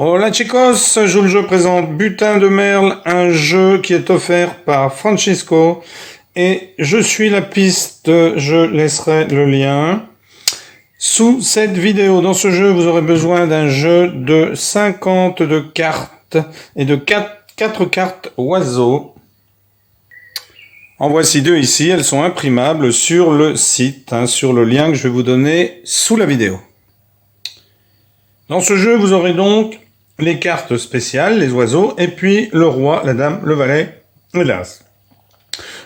Hola chicos, je présente Butin de Merle, un jeu qui est offert par Francisco et je suis la piste, je laisserai le lien sous cette vidéo. Dans ce jeu, vous aurez besoin d'un jeu de 50 de cartes et de 4 cartes oiseaux. En voici 2 ici, elles sont imprimables sur le site, sur le lien que je vais vous donner sous la vidéo. Dans ce jeu, vous aurez donc les cartes spéciales, les oiseaux, et puis le roi, la dame, le valet et l'as.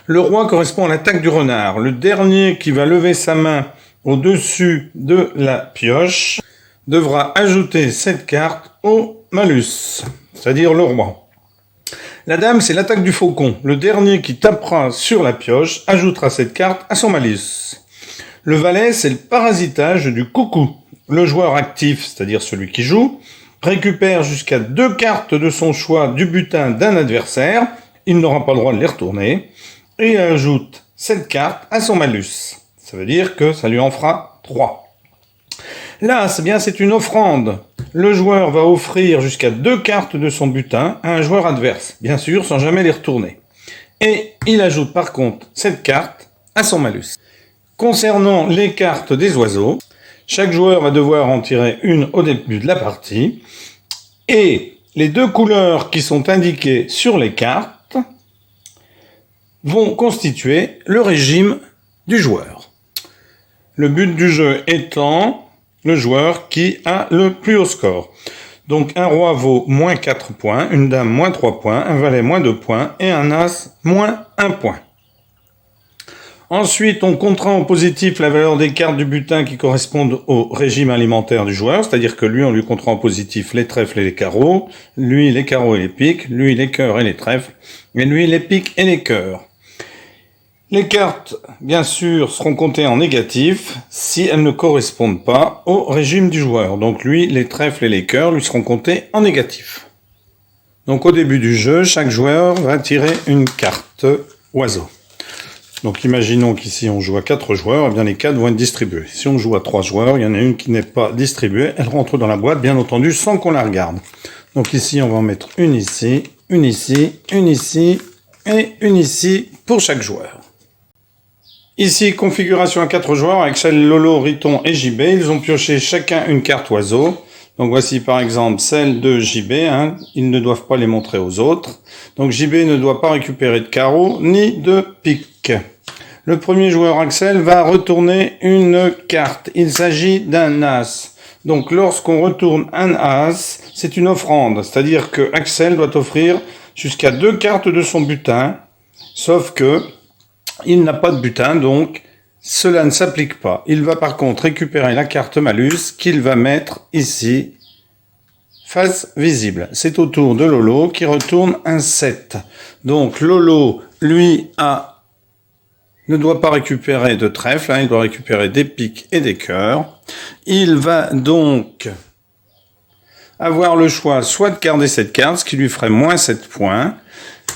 Le roi correspond à l'attaque du renard. Le dernier qui va lever sa main au-dessus de la pioche devra ajouter cette carte au malus, c'est-à-dire le roi. La dame, c'est l'attaque du faucon. Le dernier qui tapera sur la pioche ajoutera cette carte à son malus. Le valet, c'est le parasitage du coucou. Le joueur actif, c'est-à-dire celui qui joue, récupère jusqu'à 2 cartes de son choix du butin d'un adversaire. Il n'aura pas le droit de les retourner. Et ajoute cette carte à son malus. Ça veut dire que ça lui en fera 3. Là, c'est une offrande. Le joueur va offrir jusqu'à 2 cartes de son butin à un joueur adverse, bien sûr, sans jamais les retourner. Et il ajoute par contre cette carte à son malus. Concernant les cartes des oiseaux, chaque joueur va devoir en tirer une au début de la partie. Et les 2 couleurs qui sont indiquées sur les cartes vont constituer le régime du joueur. Le but du jeu étant le joueur qui a le plus haut score. Donc un roi vaut moins 4 points, une dame moins 3 points, un valet moins 2 points et un as moins 1 point. Ensuite, on comptera en positif la valeur des cartes du butin qui correspondent au régime alimentaire du joueur, c'est-à-dire que lui, on lui comptera en positif les trèfles et les carreaux, lui les carreaux et les piques, lui les cœurs et les trèfles, et lui les piques et les cœurs. Les cartes, bien sûr, seront comptées en négatif si elles ne correspondent pas au régime du joueur. Donc lui, les trèfles et les cœurs lui seront comptés en négatif. Donc au début du jeu, chaque joueur va tirer une carte oiseau. Donc imaginons qu'ici on joue à 4 joueurs, et bien les 4 vont être distribués. Si on joue à 3 joueurs, il y en a une qui n'est pas distribuée, elle rentre dans la boîte, bien entendu, sans qu'on la regarde. Donc ici, on va en mettre une ici, une ici, une ici, et une ici pour chaque joueur. Ici, configuration à 4 joueurs, Axel, Lolo, Riton et JB. Ils ont pioché chacun une carte oiseau. Donc voici par exemple celle de JB. Ils ne doivent pas les montrer aux autres. Donc JB ne doit pas récupérer de carreau ni de pique. Le premier joueur, Axel, va retourner une carte. Il s'agit d'un as. Donc lorsqu'on retourne un as, c'est une offrande. C'est-à-dire que Axel doit offrir jusqu'à 2 cartes de son butin. Sauf que il n'a pas de butin, donc cela ne s'applique pas. Il va par contre récupérer la carte malus qu'il va mettre ici, face visible. C'est au tour de Lolo qui retourne un 7. Donc Lolo, lui, ne doit pas récupérer de trèfle, il doit récupérer des piques et des cœurs. Il va donc avoir le choix soit de garder cette carte, ce qui lui ferait moins 7 points,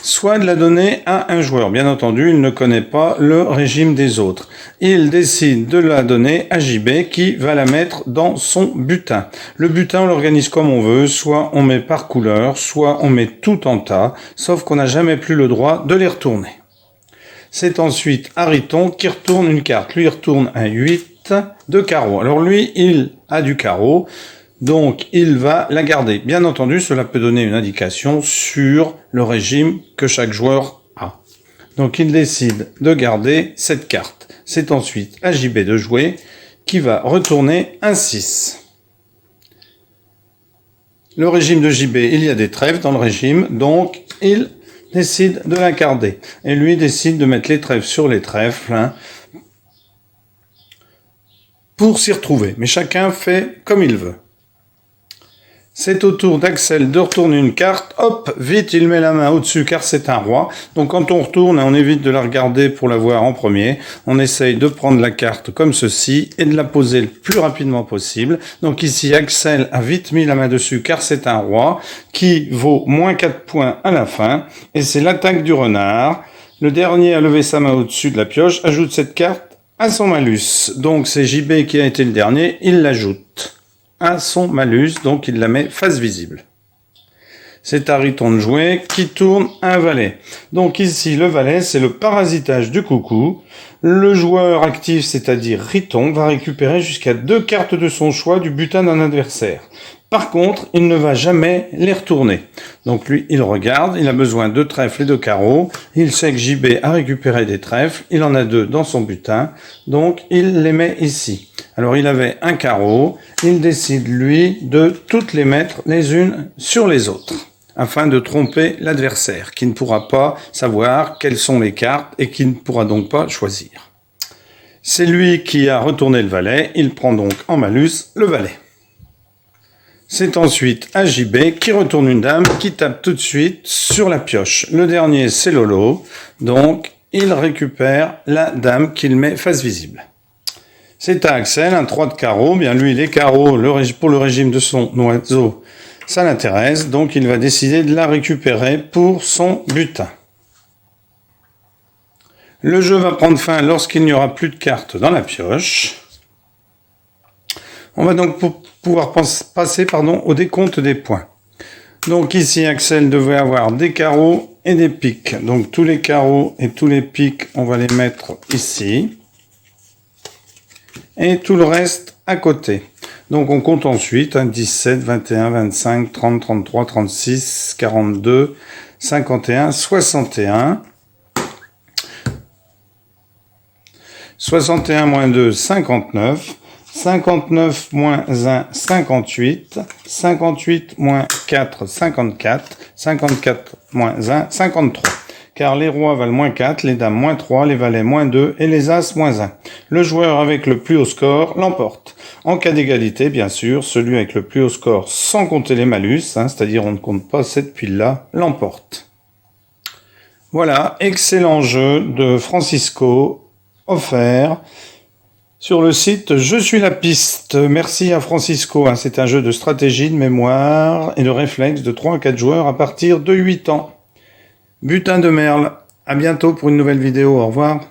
soit de la donner à un joueur. Bien entendu, il ne connaît pas le régime des autres. Il décide de la donner à JB qui va la mettre dans son butin. Le butin, on l'organise comme on veut, soit on met par couleur, soit on met tout en tas, sauf qu'on n'a jamais plus le droit de les retourner. C'est ensuite Riton qui retourne une carte. Lui, il retourne un 8 de carreau. Alors lui, il a du carreau. Donc, il va la garder. Bien entendu, cela peut donner une indication sur le régime que chaque joueur a. Donc, il décide de garder cette carte. C'est ensuite à JB de jouer, qui va retourner un 6. Le régime de JB, il y a des trèfles dans le régime, donc il décide de la garder. Et lui décide de mettre les trèfles sur les trèfles, pour s'y retrouver. Mais chacun fait comme il veut. C'est au tour d'Axel de retourner une carte. Hop, vite, il met la main au-dessus car c'est un roi. Donc quand on retourne, on évite de la regarder pour la voir en premier. On essaye de prendre la carte comme ceci et de la poser le plus rapidement possible. Donc ici, Axel a vite mis la main dessus car c'est un roi qui vaut moins 4 points à la fin. Et c'est l'attaque du renard. Le dernier a levé sa main au-dessus de la pioche, ajoute cette carte à son malus. Donc c'est JB qui a été le dernier, il l'ajoute à son malus, donc il la met face visible. c'est un riton de jouer qui tourne un valet. Donc ici, le valet, c'est le parasitage du coucou. Le joueur actif, c'est-à-dire riton, va récupérer jusqu'à 2 cartes de son choix du butin d'un adversaire. Par contre, il ne va jamais les retourner. Donc lui, il regarde, il a besoin de trèfles et de carreaux. Il sait que JB a récupéré des trèfles, il en a 2 dans son butin, donc il les met ici. Alors il avait un carreau, il décide lui de toutes les mettre les unes sur les autres, afin de tromper l'adversaire, qui ne pourra pas savoir quelles sont les cartes et qui ne pourra donc pas choisir. C'est lui qui a retourné le valet, il prend donc en malus le valet. C'est ensuite à JB qui retourne une dame qui tape tout de suite sur la pioche. Le dernier, c'est Lolo, donc il récupère la dame qu'il met face visible. C'est à Axel, un 3 de carreau. Bien lui, les carreaux, pour le régime de son oiseau, ça l'intéresse, donc il va décider de la récupérer pour son butin. Le jeu va prendre fin lorsqu'il n'y aura plus de cartes dans la pioche. On va donc pouvoir passer au décompte des points. Donc ici, Axel devait avoir des carreaux et des piques. Donc tous les carreaux et tous les piques, on va les mettre ici. Et tout le reste à côté. Donc on compte ensuite 17, 21, 25, 30, 33, 36, 42, 51, 61. 61 moins 2, 59. 59 moins 1, 58. 58 moins 4, 54. 54 moins 1, 53. Car les rois valent moins 4, les dames moins 3, les valets moins 2 et les as moins 1. Le joueur avec le plus haut score l'emporte. En cas d'égalité, bien sûr, celui avec le plus haut score sans compter les malus, c'est-à-dire on ne compte pas cette pile-là, l'emporte. Voilà, excellent jeu de Francisco, offert sur le site Je suis la piste. Merci à Francisco, c'est un jeu de stratégie, de mémoire et de réflexe de 3 à 4 joueurs à partir de 8 ans. Butin de Merle. À bientôt pour une nouvelle vidéo. Au revoir.